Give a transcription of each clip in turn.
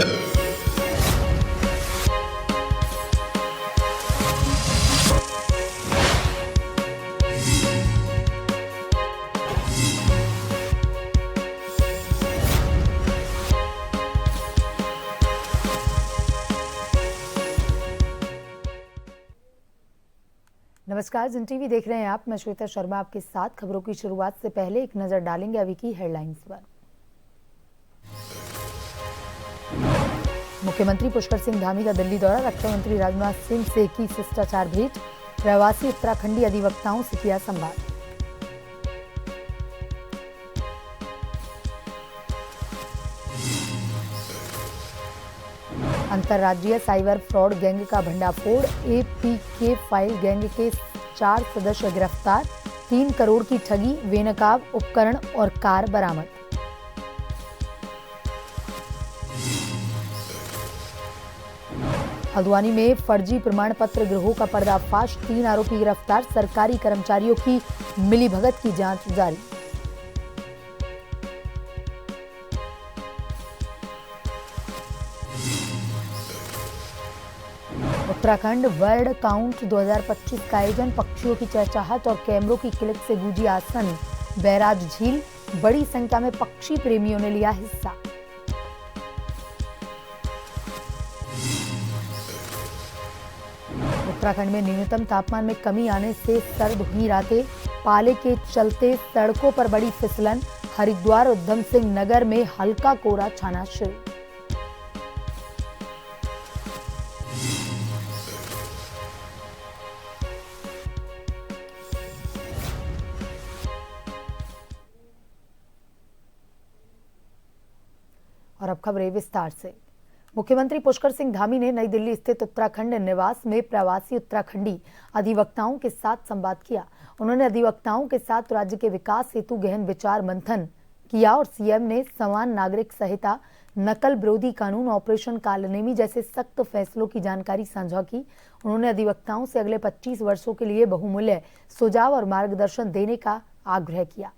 नमस्कार, जिन टीवी देख रहे हैं आप। मैं श्वेता शर्मा आपके साथ। खबरों की शुरुआत से पहले एक नजर डालेंगे अभी की हेडलाइंस पर। मुख्यमंत्री पुष्कर सिंह धामी का दिल्ली दौरा, रक्षा मंत्री राजनाथ सिंह से की शिष्टाचार भेंट, प्रवासी उत्तराखंडी अधिवक्ताओं से किया संवाद। अंतर्राज्यीय साइबर फ्रॉड गैंग का भंडाफोड़, एपीके फाइल गैंग के 4 सदस्य गिरफ्तार, 3 करोड़ की ठगी, बेनकाब उपकरण और कार बरामद। हल्द्वानी में फर्जी प्रमाण पत्र गिरोह का पर्दाफाश, 3 आरोपी गिरफ्तार, सरकारी कर्मचारियों की मिलीभगत की जांच जारी। उत्तराखंड वर्ल्ड काउंट 2025 का आयोजन, पक्षियों की चहचहाट और कैमरों की क्लिक से गूंजी आसन बैराज झील, बड़ी संख्या में पक्षी प्रेमियों ने लिया हिस्सा। उत्तराखंड में न्यूनतम तापमान में कमी आने से सर्द हुई रातें, पाले के चलते सड़कों पर बड़ी फिसलन, हरिद्वार उधम सिंह नगर में हल्का कोहरा छाना शुरू। और अब खबरें विस्तार से। मुख्यमंत्री पुष्कर सिंह धामी ने नई दिल्ली स्थित उत्तराखंड निवास में प्रवासी उत्तराखंडी अधिवक्ताओं के साथ संवाद किया। उन्होंने अधिवक्ताओं के साथ राज्य के विकास हेतु गहन विचार मंथन किया और सीएम ने समान नागरिक संहिता, नकल विरोधी कानून, ऑपरेशन कालनेमी जैसे सख्त फैसलों की जानकारी साझा की। उन्होंने अधिवक्ताओं से अगले 25 वर्षों के लिए बहुमूल्य सुझाव और मार्गदर्शन देने का आग्रह किया।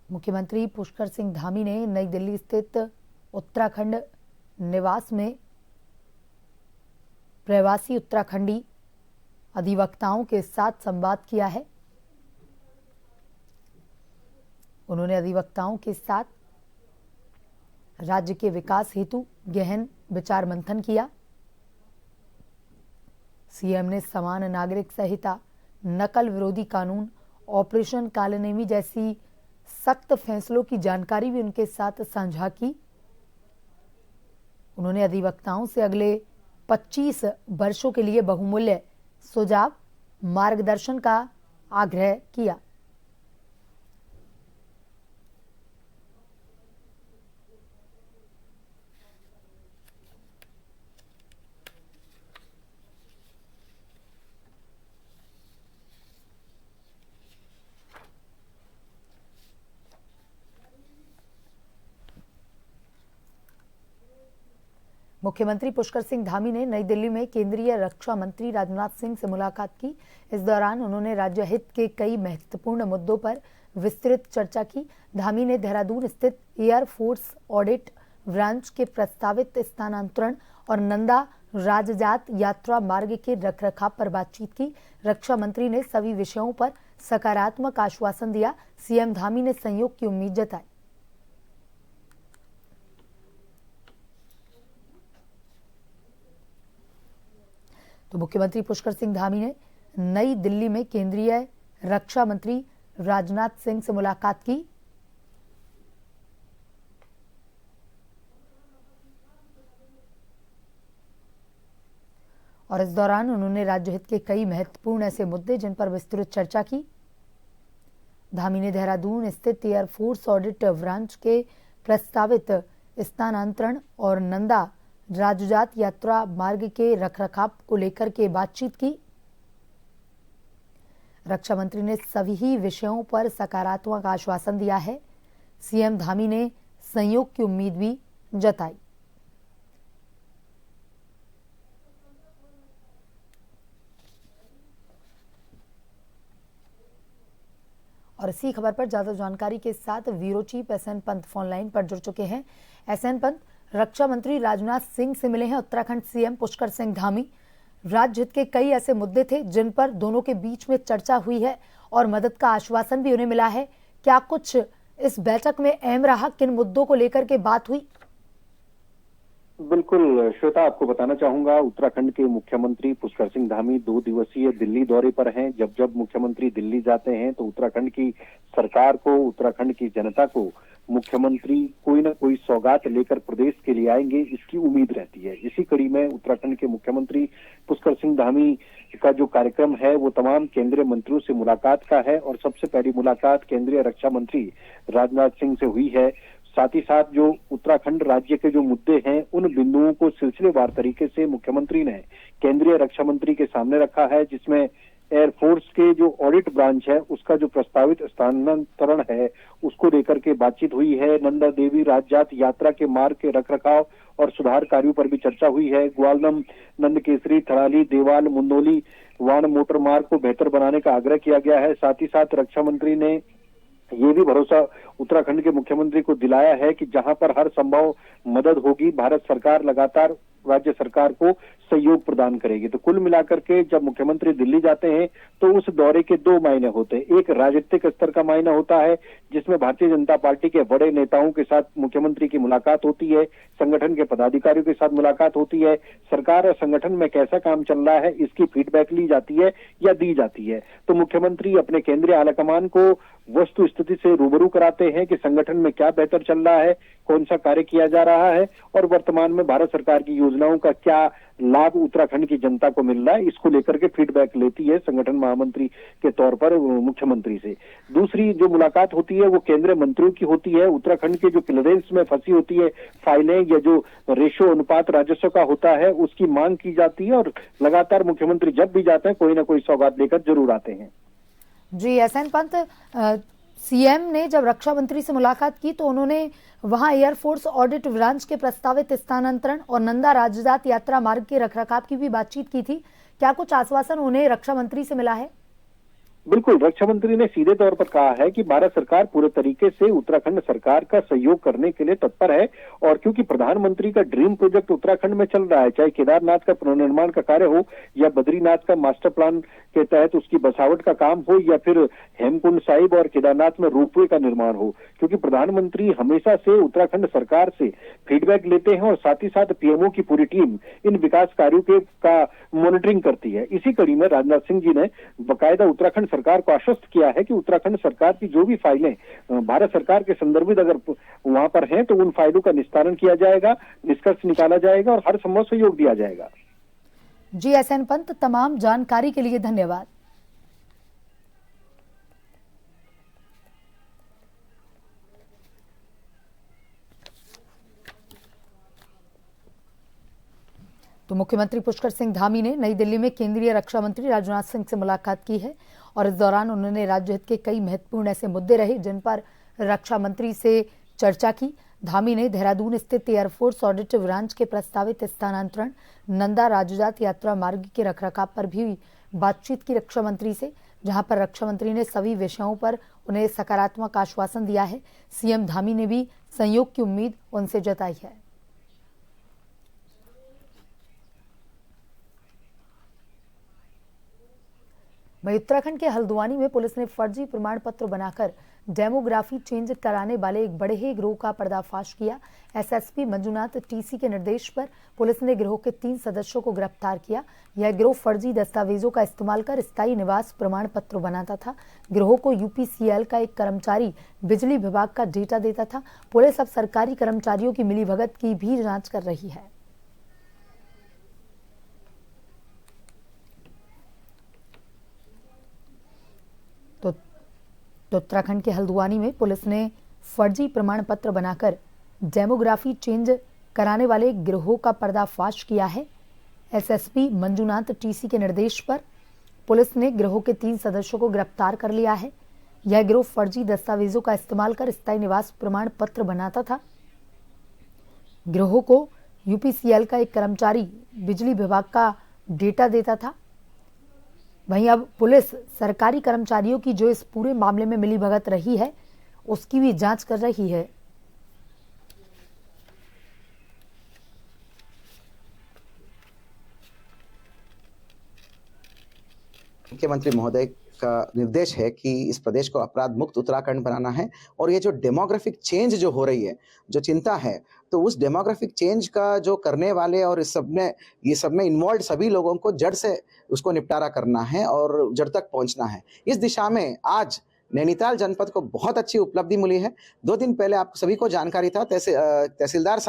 मुख्यमंत्री पुष्कर सिंह धामी ने नई दिल्ली स्थित उत्तराखंड निवास में प्रवासी उत्तराखंडी अधिवक्ताओं के साथ संवाद किया है। उन्होंने अधिवक्ताओं के साथ राज्य के विकास हेतु गहन विचार मंथन किया। सीएम ने समान नागरिक संहिता, नकल विरोधी कानून, ऑपरेशन कालनेमी जैसी सख्त फैसलों की जानकारी भी उनके साथ साझा की। उन्होंने अधिवक्ताओं से अगले 25 वर्षों के लिए बहुमूल्य सुझाव, मार्गदर्शन का आग्रह किया। मुख्यमंत्री पुष्कर सिंह धामी ने नई दिल्ली में केंद्रीय रक्षा मंत्री राजनाथ सिंह से मुलाकात की। इस दौरान उन्होंने राज्य हित के कई महत्वपूर्ण मुद्दों पर विस्तृत चर्चा की। धामी ने देहरादून स्थित एयरफोर्स ऑडिट ब्रांच के प्रस्तावित स्थानांतरण और नंदा राजजात यात्रा मार्ग के रखरखाव पर बातचीत की। रक्षा मंत्री ने सभी विषयों पर सकारात्मक आश्वासन दिया। सीएम धामी ने सहयोग की उम्मीद जताई। तो मुख्यमंत्री पुष्कर सिंह धामी ने नई दिल्ली में केंद्रीय रक्षा मंत्री राजनाथ सिंह से मुलाकात की। और इस दौरान उन्होंने राज्य हित के कई महत्वपूर्ण ऐसे मुद्दे जिन पर विस्तृत चर्चा की। धामी ने देहरादून स्थित एयरफोर्स ऑडिट ब्रांच के प्रस्तावित स्थानांतरण और नंदा राजजात यात्रा मार्ग के रखरखाव को लेकर के बातचीत की। रक्षा मंत्री ने सभी विषयों पर सकारात्मक आश्वासन दिया है। सीएम धामी ने सहयोग की उम्मीद भी जताई। और इसी खबर पर ज्यादा जानकारी के साथ bureau chief SN Pant phone line पर जुड़ चुके हैं। एसएन पंत, रक्षा मंत्री राजनाथ सिंह से मिले हैं उत्तराखंड सीएम पुष्कर सिंह धामी। राज्य हित के कई ऐसे मुद्दे थे जिन पर दोनों के बीच में चर्चा हुई है और मदद का आश्वासन भी उन्हें मिला है। क्या कुछ इस बैठक में अहम रहा, किन मुद्दों को लेकर के बात हुई? बिल्कुल श्वेता, आपको बताना चाहूंगा, उत्तराखंड के मुख्यमंत्री पुष्कर सिंह धामी 2 दिवसीय दिल्ली दौरे पर हैं। जब मुख्यमंत्री दिल्ली जाते हैं तो उत्तराखंड की सरकार को, उत्तराखंड की जनता को मुख्यमंत्री कोई ना कोई सौगात लेकर प्रदेश के लिए आएंगे, इसकी उम्मीद रहती है। इसी कड़ी में उत्तराखंड के मुख्यमंत्री पुष्कर सिंह धामी का जो कार्यक्रम है वो तमाम केंद्रीय मंत्रियों से मुलाकात का है और सबसे पहली मुलाकात केंद्रीय रक्षा मंत्री राजनाथ सिंह से हुई है। साथ ही साथ जो उत्तराखंड राज्य के जो मुद्दे हैं उन बिंदुओं को सिलसिलेवार तरीके से मुख्यमंत्री ने केंद्रीय रक्षा मंत्री के सामने रखा है, जिसमें एयरफोर्स के जो ऑडिट ब्रांच है उसका जो प्रस्तावित स्थानांतरण है उसको लेकर के बातचीत हुई है। नंदा देवी राजजात यात्रा के मार्ग के रखरखाव और सुधार कार्यों पर भी चर्चा हुई है। ग्वालदम, नंदकेसरी, थराली, देवाल, मुंदोली वाण मोटर मार्ग को बेहतर बनाने का आग्रह किया गया है। साथ ही साथ रक्षा मंत्री ने ये भी भरोसा उत्तराखंड के मुख्यमंत्री को दिलाया है कि जहां पर हर संभव मदद होगी, भारत सरकार लगातार राज्य सरकार को सहयोग प्रदान करेगी। तो कुल मिलाकर के जब मुख्यमंत्री दिल्ली जाते हैं तो उस दौरे के 2 मायने होते हैं। एक राजनीतिक स्तर का मायना होता है जिसमें भारतीय जनता पार्टी के बड़े नेताओं के साथ मुख्यमंत्री की मुलाकात होती है, संगठन के पदाधिकारियों के साथ मुलाकात होती है, सरकार और संगठन में कैसा काम चल रहा है इसकी फीडबैक ली जाती है या दी जाती है। तो मुख्यमंत्री अपने केंद्रीय आलाकमान को वस्तु स्थिति से रूबरू कराते हैं कि संगठन में क्या बेहतर चल रहा है, कौन सा कार्य किया जा रहा है और वर्तमान में भारत सरकार की योजनाओं का क्या लाभ उत्तराखंड की जनता को मिल रहा है, इसको लेकर के फीडबैक लेती है संगठन महामंत्री के तौर पर मुख्यमंत्री से। दूसरी जो मुलाकात होती है वो केंद्रीय मंत्रियों की होती है। उत्तराखंड के जो क्लियरेंस में फंसी होती है फाइलें या जो रेशो अनुपात राजस्व का होता है उसकी मांग की जाती है और लगातार मुख्यमंत्री जब भी जाते हैं कोई ना कोई सौगात लेकर जरूर आते हैं। जी एसएन पंत, सीएम ने जब रक्षा मंत्री से मुलाकात की तो उन्होंने वहां एयरफोर्स ऑडिट ब्रांच के प्रस्तावित स्थानांतरण और नंदा राजजात यात्रा मार्ग के रखरखाव की भी बातचीत की थी। क्या कुछ आश्वासन उन्हें रक्षा मंत्री से मिला है? बिल्कुल, रक्षा मंत्री ने सीधे तौर पर कहा है कि भारत सरकार पूरे तरीके से उत्तराखंड सरकार का सहयोग करने के लिए तत्पर है और क्योंकि प्रधानमंत्री का ड्रीम प्रोजेक्ट उत्तराखंड में चल रहा है, चाहे केदारनाथ का पुनर्निर्माण का कार्य हो या बद्रीनाथ का मास्टर प्लान के तहत उसकी बसावट का काम हो या फिर हेमकुंड साहिब और केदारनाथ में रोपवे का निर्माण हो, क्योंकि प्रधानमंत्री हमेशा से उत्तराखंड सरकार से फीडबैक लेते हैं और साथ ही साथ पीएमओ की पूरी टीम इन विकास कार्यों का मॉनिटरिंग करती है। इसी कड़ी में राजनाथ सिंह जी ने बाकायदा उत्तराखंड सरकार को आश्वस्त किया है कि उत्तराखंड सरकार की जो भी फाइलें भारत सरकार के संदर्भित अगर वहां पर हैं तो उन फाइलों का निस्तारण किया जाएगा, निष्कर्ष निकाला जाएगा और हर संभव सहयोग दिया जाएगा। जी एसएन पंत, तमाम जानकारी के लिए धन्यवाद। तो मुख्यमंत्री पुष्कर सिंह धामी ने नई दिल्ली में केंद्रीय रक्षा मंत्री राजनाथ सिंह से मुलाकात की है और इस दौरान उन्होंने राज्य हित के कई महत्वपूर्ण ऐसे मुद्दे रहे जिन पर रक्षा मंत्री से चर्चा की। धामी ने देहरादून स्थित एयरफोर्स ऑडिट ब्रांच के प्रस्तावित स्थानांतरण, नंदा राजजात यात्रा मार्ग के रखरखाव पर भी बातचीत की रक्षा मंत्री से, जहां पर रक्षा मंत्री ने सभी विषयों पर उन्हें सकारात्मक आश्वासन दिया है। सीएम धामी ने भी सहयोग की उम्मीद उनसे जताई है। वहीं उत्तराखंड के हल्द्वानी में पुलिस ने फर्जी प्रमाण पत्र बनाकर डेमोग्राफी चेंज कराने वाले एक बड़े ही गिरोह का पर्दाफाश किया। एसएसपी मंजुनाथ टीसी के निर्देश पर पुलिस ने गिरोह के 3 सदस्यों को गिरफ्तार किया। यह गिरोह फर्जी दस्तावेजों का इस्तेमाल कर स्थायी निवास प्रमाण पत्र बनाता था। गिरोह को यूपीसीएल का एक कर्मचारी बिजली विभाग का डेटा देता था। पुलिस अब सरकारी कर्मचारियों की मिलीभगत की भी जांच कर रही है। तो उत्तराखंड के हल्द्वानी में पुलिस ने फर्जी प्रमाण पत्र बनाकर डेमोग्राफी चेंज कराने वाले गिरोह का पर्दाफाश किया है। एसएसपी मंजुनाथ टीसी के निर्देश पर पुलिस ने गिरोह के 3 सदस्यों को गिरफ्तार कर लिया है। यह गिरोह फर्जी दस्तावेजों का इस्तेमाल कर स्थायी निवास प्रमाण पत्र बनाता था। गिरोह को यूपीसीएल का एक कर्मचारी बिजली विभाग का डेटा देता था। वहीं अब पुलिस सरकारी कर्मचारियों की जो इस पूरे मामले में मिलीभगत रही है उसकी भी जांच कर रही है। मुख्यमंत्री महोदय का निर्देश है कि इस प्रदेश को अपराध मुक्त उत्तराखंड बनाना है और ये जो डेमोग्राफिक चेंज जो हो रही है, जो चिंता है, तो उस डेमोग्राफिक चेंज का जो करने वाले और ये सब में इन्वॉल्व सभी लोगों को जड़ से उसको निपटारा करना है और जड़ तक पहुंचना है। इस दिशा में आज नैनीताल जनपद को बहुत अच्छी उपलब्धि मिली है। 2 दिन पहले आप सभी को जानकारी था, तहसीलदार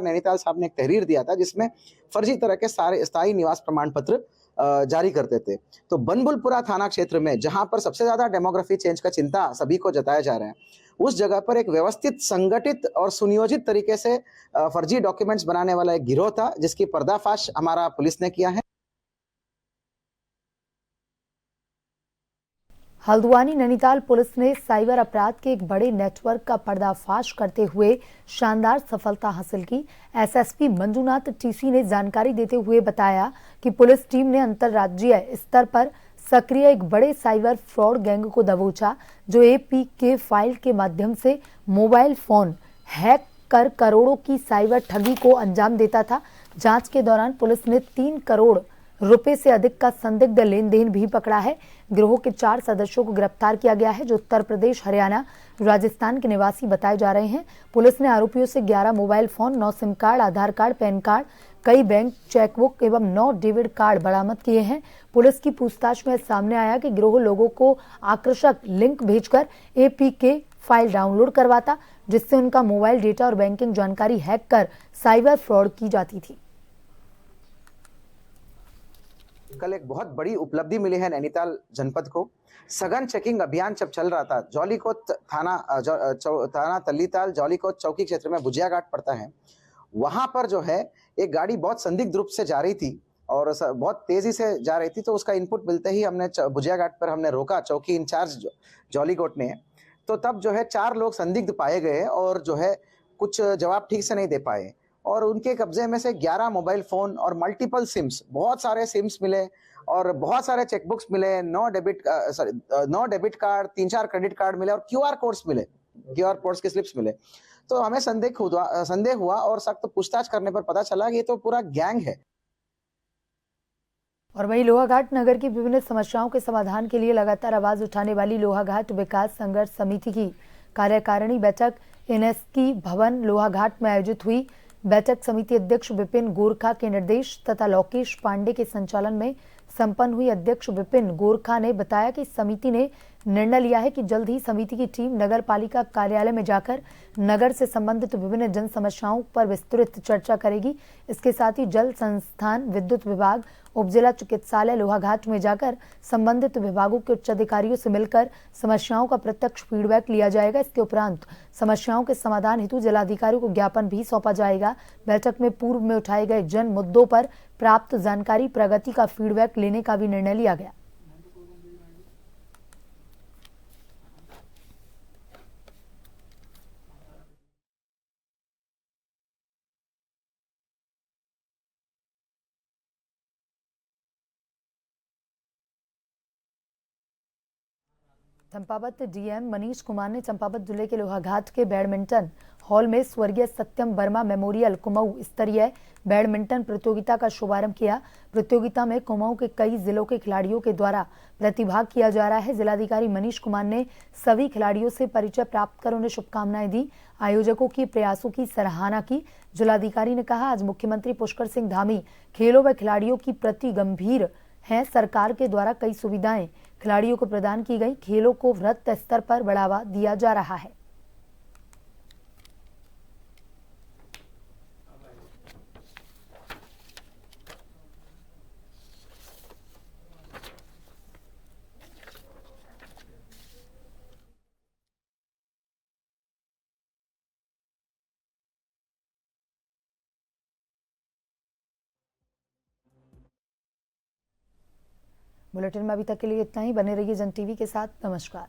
नैनीताल साहब ने एक तहरीर दिया था जिसमें फर्जी तरह के सारे स्थायी निवास प्रमाण पत्र जारी करते थे। तो बनबुलपुरा थाना क्षेत्र में जहां पर सबसे ज्यादा डेमोग्राफी चेंज का चिंता सभी को जताया जा रहा है, उस जगह पर एक व्यवस्थित, संगठित और सुनियोजित तरीके से फर्जी डॉक्यूमेंट्स बनाने वाला एक गिरोह था जिसकी पर्दाफाश हमारा पुलिस ने किया है। हल्द्वानी नैनीताल पुलिस ने साइबर अपराध के एक बड़े नेटवर्क का पर्दाफाश करते हुए शानदार सफलता हासिल की। एसएसपी मंजूनाथ टीसी ने जानकारी देते हुए बताया कि पुलिस टीम ने अंतर्राज्यीय स्तर पर सक्रिय एक बड़े साइबर फ्रॉड गैंग को दबोचा, जो एपीके फाइल के माध्यम से मोबाइल फोन हैक कर करोड़ों की साइबर ठगी को अंजाम देता था। जांच के दौरान पुलिस ने 3 करोड़ रुपए से अधिक का संदिग्ध लेन देन भी पकड़ा है। गिरोह के 4 सदस्यों को गिरफ्तार किया गया है, जो उत्तर प्रदेश, हरियाणा, राजस्थान के निवासी बताए जा रहे हैं। पुलिस ने आरोपियों से 11 मोबाइल फोन, 9 सिम कार्ड, आधार कार्ड, पैन कार्ड, कई बैंक चेकबुक एवं 9 डेबिट कार्ड बरामद किए हैं। पुलिस की पूछताछ में सामने आया कि गिरोह लोगों को आकर्षक लिंक भेजकर एपीके फाइल डाउनलोड करवाता, जिससे उनका मोबाइल डेटा और बैंकिंग जानकारी हैक कर साइबर फ्रॉड की जाती थी। कल एक बहुत बड़ी उपलब्धि मिली है नैनीताल जनपद को। सघन चेकिंग अभियान जब चल रहा था, जौलीकोट थाना तल्लीताल जौलीकोट चौकी क्षेत्र में भुजिया घाट पड़ता है, वहां पर जो है एक गाड़ी बहुत संदिग्ध रूप से जा रही थी और बहुत तेजी से जा रही थी। तो उसका इनपुट मिलते ही हमने भुजिया घाट पर हमने रोका, चौकी इंचार्ज जौलीकोट ने। तो तब जो है 4 लोग संदिग्ध पाए गए और जो है कुछ जवाब ठीक से नहीं दे पाए और उनके कब्जे में से 11 मोबाइल फोन और मल्टीपल सिम्स, बहुत सारे सिम्स मिले और बहुत सारे चेकबुक्स मिले, 9 डेबिट कार्ड, 3-4 क्रेडिट कार्ड मिले और क्यूआर कोड्स के स्लिप्स मिले। तो हमें संदेह हुआ और सख्त पूछताछ करने पर पता चला कि ये तो पूरा गैंग है। और वहीं लोहाघाट नगर की विभिन्न समस्याओं के समाधान के लिए लगातार आवाज उठाने वाली लोहाघाट विकास संघर्ष समिति की कार्यकारिणी बैठक एनएसकी भवन लोहाघाट में आयोजित हुई। बैठक समिति अध्यक्ष विपिन गोरखा के निर्देश तथा लोकेश पांडे के संचालन में संपन्न हुई। अध्यक्ष विपिन गोरखा ने बताया कि समिति ने निर्णय लिया है कि जल्द ही समिति की टीम नगर पालिका कार्यालय में जाकर नगर से संबंधित विभिन्न जन समस्याओं पर विस्तृत चर्चा करेगी। इसके साथ ही जल संस्थान, विद्युत विभाग, उपजिला चिकित्सालय लोहाघाट में जाकर संबंधित विभागों के उच्च अधिकारियों से मिलकर समस्याओं का प्रत्यक्ष फीडबैक लिया जाएगा। इसके उपरांत समस्याओं के समाधान हेतु जिलाधिकारियों को ज्ञापन भी सौंपा जाएगा। बैठक में पूर्व में उठाए गए जन मुद्दों पर प्राप्त जानकारी, प्रगति का फीडबैक लेने का भी निर्णय लिया गया। चंपावत डीएम मनीष कुमार ने चंपावत जिले के लोहाघाट के बैडमिंटन हॉल में स्वर्गीय सत्यम वर्मा मेमोरियल कुमाऊं स्तरीय बैडमिंटन प्रतियोगिता का शुभारंभ किया। प्रतियोगिता में कुमाऊं के कई जिलों के खिलाड़ियों के द्वारा प्रतिभाग किया जा रहा है। जिलाधिकारी मनीष कुमार ने सभी खिलाड़ियों से परिचय प्राप्त कर उन्हें शुभकामनाएं दी। आयोजकों के प्रयासों की सराहना की। जिलाधिकारी ने कहा, आज मुख्यमंत्री पुष्कर सिंह धामी खेलों व खिलाड़ियों की प्रति गंभीर है। सरकार के द्वारा कई सुविधाएं खिलाड़ियों को प्रदान की गई। खेलों को वृहत स्तर पर बढ़ावा दिया जा रहा है। बुलेटिन में अभी तक के लिए इतना ही। बने रहिए जन टीवी के साथ। नमस्कार।